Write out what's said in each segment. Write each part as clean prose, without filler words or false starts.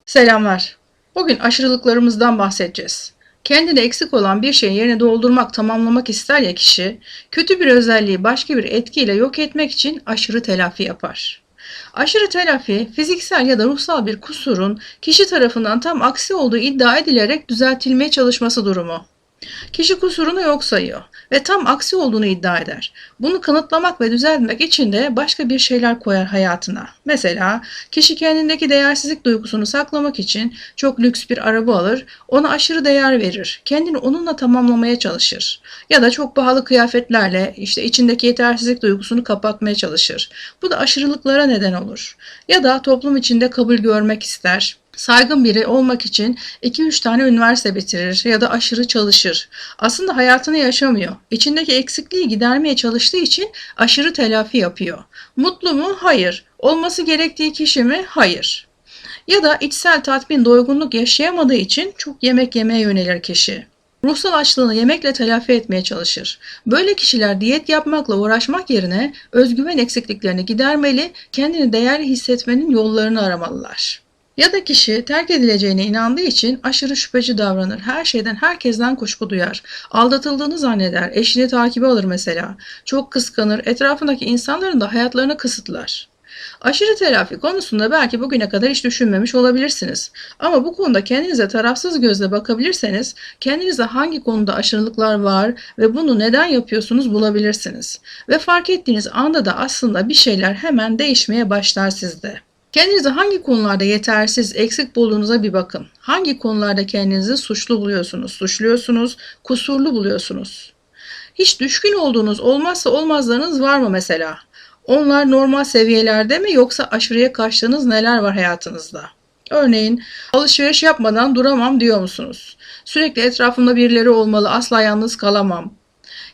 Selamlar. Bugün aşırılıklarımızdan bahsedeceğiz. Kendine eksik olan bir şeyi yerine doldurmak, tamamlamak ister ya kişi, kötü bir özelliği başka bir etkiyle yok etmek için aşırı telafi yapar. Aşırı telafi, fiziksel ya da ruhsal bir kusurun kişi tarafından tam aksi olduğu iddia edilerek düzeltilmeye çalışması durumu. Kişi kusurunu yok sayıyor ve tam aksi olduğunu iddia eder. Bunu kanıtlamak ve düzeltmek için de başka bir şeyler koyar hayatına. Mesela kişi kendindeki değersizlik duygusunu saklamak için çok lüks bir araba alır, ona aşırı değer verir, kendini onunla tamamlamaya çalışır. Ya da çok pahalı kıyafetlerle içindeki yetersizlik duygusunu kapatmaya çalışır. Bu da aşırılıklara neden olur. Ya da toplum içinde kabul görmek ister. Saygın biri olmak için 2-3 tane üniversite bitirir ya da aşırı çalışır. Aslında hayatını yaşamıyor. İçindeki eksikliği gidermeye çalıştığı için aşırı telafi yapıyor. Mutlu mu? Hayır. Olması gerektiği kişi mi? Hayır. Ya da içsel tatmin, doygunluk yaşayamadığı için çok yemek yemeye yönelir kişi. Ruhsal açlığını yemekle telafi etmeye çalışır. Böyle kişiler diyet yapmakla uğraşmak yerine özgüven eksikliklerini gidermeli, kendini değerli hissetmenin yollarını aramalılar. Ya da kişi terk edileceğine inandığı için aşırı şüpheci davranır. Her şeyden, herkesten kuşku duyar. Aldatıldığını zanneder. Eşini takibe alır mesela. Çok kıskanır. Etrafındaki insanların da hayatlarını kısıtlar. Aşırı telafi konusunda belki bugüne kadar hiç düşünmemiş olabilirsiniz. Ama bu konuda kendinize tarafsız gözle bakabilirseniz, kendinize hangi konuda aşırılıklar var ve bunu neden yapıyorsunuz bulabilirsiniz. Ve fark ettiğiniz anda da aslında bir şeyler hemen değişmeye başlar sizde. Kendinizi hangi konularda yetersiz, eksik bulduğunuza bir bakın. Hangi konularda kendinizi suçlu buluyorsunuz, suçluyorsunuz, kusurlu buluyorsunuz? Hiç düşkün olduğunuz olmazsa olmazlarınız var mı mesela? Onlar normal seviyelerde mi yoksa aşırıya kaçtığınız neler var hayatınızda? Örneğin alışveriş yapmadan duramam diyor musunuz? Sürekli etrafımda birileri olmalı, asla yalnız kalamam.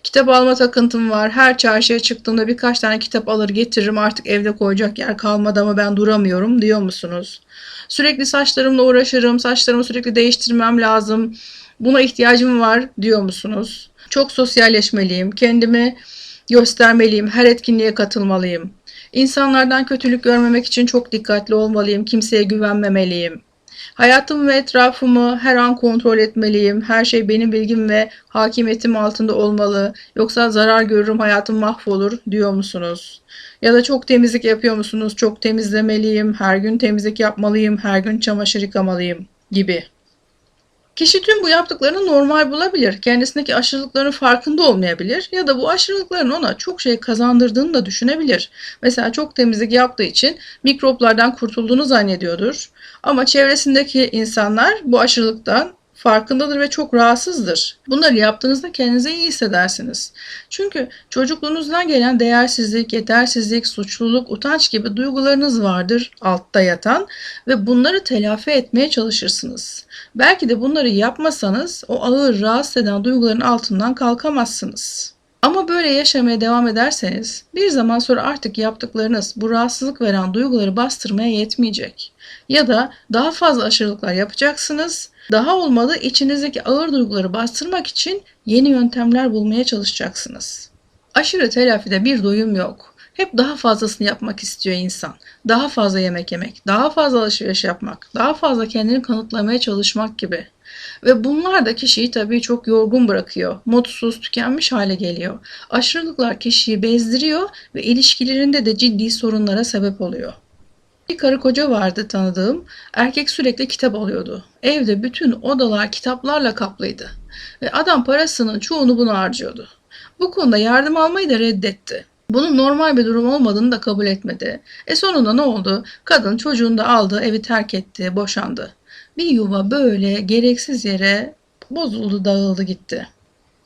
Kitap alma takıntım var. Her çarşıya çıktığımda birkaç tane kitap alır getiririm. Artık evde koyacak yer kalmadı ama ben duramıyorum diyor musunuz? Sürekli saçlarımla uğraşırım. Saçlarımı sürekli değiştirmem lazım. Buna ihtiyacım var diyor musunuz? Çok sosyalleşmeliyim. Kendimi göstermeliyim. Her etkinliğe katılmalıyım. İnsanlardan kötülük görmemek için çok dikkatli olmalıyım. Kimseye güvenmemeliyim. Hayatımı ve etrafımı her an kontrol etmeliyim. Her şey benim bilgim ve hakimiyetim altında olmalı. Yoksa zarar görürüm, hayatım mahvolur diyor musunuz? Ya da çok temizlik yapıyor musunuz? Çok temizlemeliyim, her gün temizlik yapmalıyım, her gün çamaşır yıkamalıyım gibi. Kişi tüm bu yaptıklarını normal bulabilir. Kendisindeki aşırılıkların farkında olmayabilir ya da bu aşırılıkların ona çok şey kazandırdığını da düşünebilir. Mesela çok temizlik yaptığı için mikroplardan kurtulduğunu zannediyordur. Ama çevresindeki insanlar bu aşırılıktan farkındadır ve çok rahatsızdır. Bunları yaptığınızda kendinizi iyi hissedersiniz. Çünkü çocukluğunuzdan gelen değersizlik, yetersizlik, suçluluk, utanç gibi duygularınız vardır altta yatan ve bunları telafi etmeye çalışırsınız. Belki de bunları yapmasanız o ağır rahatsız eden duyguların altından kalkamazsınız. Ama böyle yaşamaya devam ederseniz bir zaman sonra artık yaptıklarınız bu rahatsızlık veren duyguları bastırmaya yetmeyecek. Ya da daha fazla aşırılıklar yapacaksınız. Daha olmadı içinizdeki ağır duyguları bastırmak için yeni yöntemler bulmaya çalışacaksınız. Aşırı telafide bir doyum yok. Hep daha fazlasını yapmak istiyor insan. Daha fazla yemek yemek, daha fazla alışveriş yapmak, daha fazla kendini kanıtlamaya çalışmak gibi. Ve bunlar da kişiyi tabii çok yorgun bırakıyor. Mutsuz, tükenmiş hale geliyor. Aşırılıklar kişiyi bezdiriyor ve ilişkilerinde de ciddi sorunlara sebep oluyor. Bir karı koca vardı tanıdığım. Erkek sürekli kitap alıyordu. Evde bütün odalar kitaplarla kaplıydı. Ve adam parasının çoğunu buna harcıyordu. Bu konuda yardım almayı da reddetti. Bunun normal bir durum olmadığını da kabul etmedi. Sonunda ne oldu? Kadın çocuğunu da aldı, evi terk etti, boşandı. Bir yuva böyle gereksiz yere bozuldu, dağıldı gitti.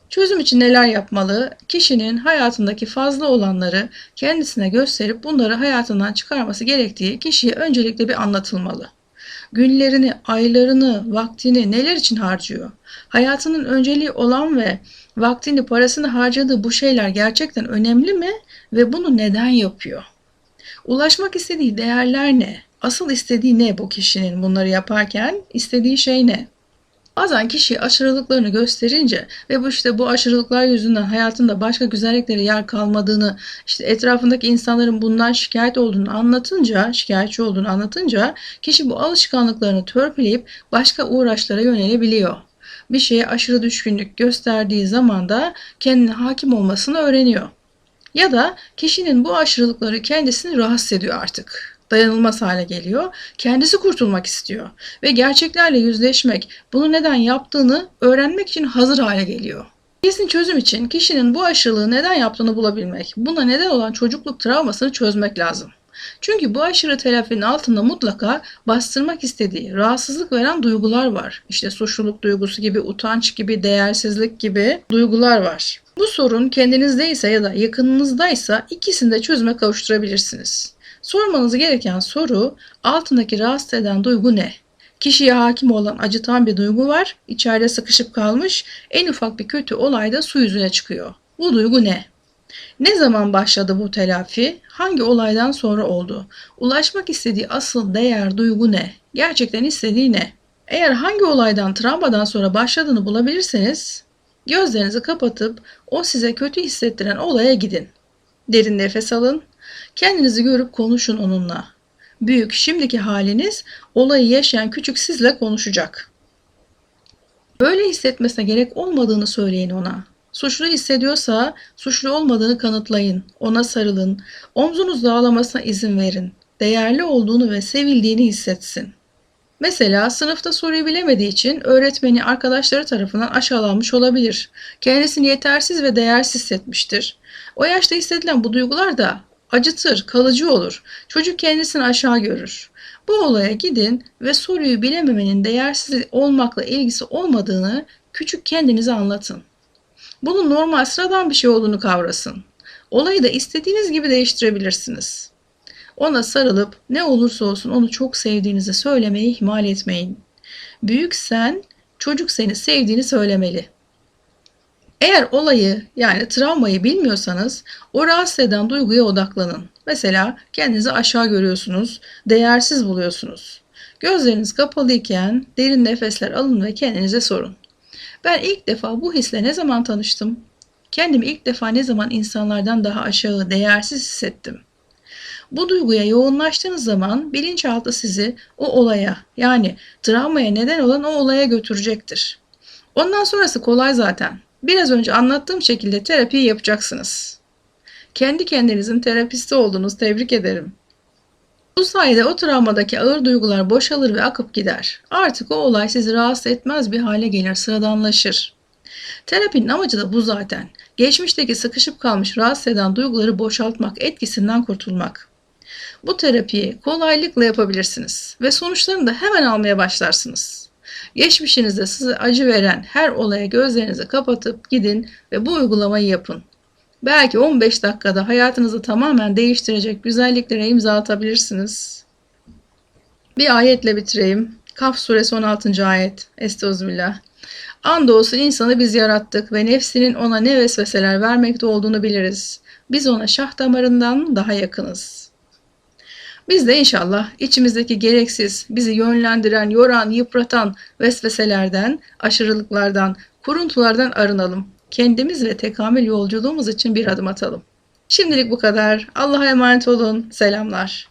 Çözüm için neler yapmalı? Kişinin hayatındaki fazla olanları kendisine gösterip bunları hayatından çıkarması gerektiği kişiye öncelikle bir anlatılmalı. Günlerini, aylarını, vaktini neler için harcıyor? Hayatının önceliği olan ve vaktini, parasını harcadığı bu şeyler gerçekten önemli mi ve bunu neden yapıyor? Ulaşmak istediği değerler ne? Asıl istediği ne bu kişinin bunları yaparken? İstediği şey ne? Bazen kişi aşırılıklarını gösterince ve bu aşırılıklar yüzünden hayatında başka güzelliklere yer kalmadığını, etrafındaki insanların bundan şikayetçi olduğunu anlatınca kişi bu alışkanlıklarını törpüleyip başka uğraşlara yönelebiliyor. Bir şeye aşırı düşkünlük gösterdiği zaman da kendine hakim olmasını öğreniyor. Ya da kişinin bu aşırılıkları kendisini rahatsız ediyor artık. Dayanılmaz hale geliyor. Kendisi kurtulmak istiyor. Ve gerçeklerle yüzleşmek, bunu neden yaptığını öğrenmek için hazır hale geliyor. Kesin çözüm için kişinin bu aşırılığı neden yaptığını bulabilmek, buna neden olan çocukluk travmasını çözmek lazım. Çünkü bu aşırı telafinin altında mutlaka bastırmak istediği, rahatsızlık veren duygular var. Suçluluk duygusu gibi, utanç gibi, değersizlik gibi duygular var. Bu sorun kendinizdeyse ya da yakınınızdaysa ikisini de çözüme kavuşturabilirsiniz. Sormanız gereken soru, altındaki rahatsız eden duygu ne? Kişiye hakim olan acıtan bir duygu var, içeride sıkışıp kalmış, en ufak bir kötü olayda su yüzüne çıkıyor. Bu duygu ne? Ne zaman başladı bu telafi? Hangi olaydan sonra oldu? Ulaşmak istediği asıl değer, duygu ne? Gerçekten istediği ne? Eğer hangi olaydan, travmadan sonra başladığını bulabilirseniz, gözlerinizi kapatıp o size kötü hissettiren olaya gidin. Derin nefes alın. Kendinizi görüp konuşun onunla. Büyük, şimdiki haliniz olayı yaşayan küçük sizle konuşacak. Böyle hissetmesine gerek olmadığını söyleyin ona. Suçlu hissediyorsa suçlu olmadığını kanıtlayın. Ona sarılın. Omzunuzda ağlamasına izin verin. Değerli olduğunu ve sevildiğini hissetsin. Mesela sınıfta soruyu bilemediği için öğretmeni arkadaşları tarafından aşağılanmış olabilir. Kendisini yetersiz ve değersiz hissetmiştir. O yaşta hissedilen bu duygular da acıtır, kalıcı olur. Çocuk kendisini aşağı görür. Bu olaya gidin ve soruyu bilememenin değersiz olmakla ilgisi olmadığını küçük kendinize anlatın. Bunun normal, sıradan bir şey olduğunu kavrasın. Olayı da istediğiniz gibi değiştirebilirsiniz. Ona sarılıp ne olursa olsun onu çok sevdiğinizi söylemeyi ihmal etmeyin. Büyük sen, çocuk seni sevdiğini söylemeli. Eğer olayı, yani travmayı bilmiyorsanız o rahatsız eden duyguya odaklanın. Mesela kendinizi aşağı görüyorsunuz, değersiz buluyorsunuz. Gözleriniz kapalıyken derin nefesler alın ve kendinize sorun. Ben ilk defa bu hisle ne zaman tanıştım? Kendimi ilk defa ne zaman insanlardan daha aşağı, değersiz hissettim? Bu duyguya yoğunlaştığınız zaman bilinçaltı sizi o olaya, yani travmaya neden olan o olaya götürecektir. Ondan sonrası kolay zaten. Biraz önce anlattığım şekilde terapiyi yapacaksınız. Kendi kendinizin terapisti oldunuz, tebrik ederim. Bu sayede o travmadaki ağır duygular boşalır ve akıp gider. Artık o olay sizi rahatsız etmez bir hale gelir, sıradanlaşır. Terapinin amacı da bu zaten. Geçmişteki sıkışıp kalmış rahatsız eden duyguları boşaltmak, etkisinden kurtulmak. Bu terapiyi kolaylıkla yapabilirsiniz ve sonuçlarını da hemen almaya başlarsınız. Geçmişinizde size acı veren her olaya gözlerinizi kapatıp gidin ve bu uygulamayı yapın. Belki 15 dakikada hayatınızı tamamen değiştirecek güzelliklere imza atabilirsiniz. Bir ayetle bitireyim. Kaf suresi 16. ayet. Estağfirullah. Andolsun insanı biz yarattık ve nefsinin ona ne vesveseler vermekte olduğunu biliriz. Biz ona şah damarından daha yakınız. Biz de inşallah içimizdeki gereksiz, bizi yönlendiren, yoran, yıpratan vesveselerden, aşırılıklardan, kuruntulardan arınalım. Kendimiz ve tekamül yolculuğumuz için bir adım atalım. Şimdilik bu kadar. Allah'a emanet olun. Selamlar.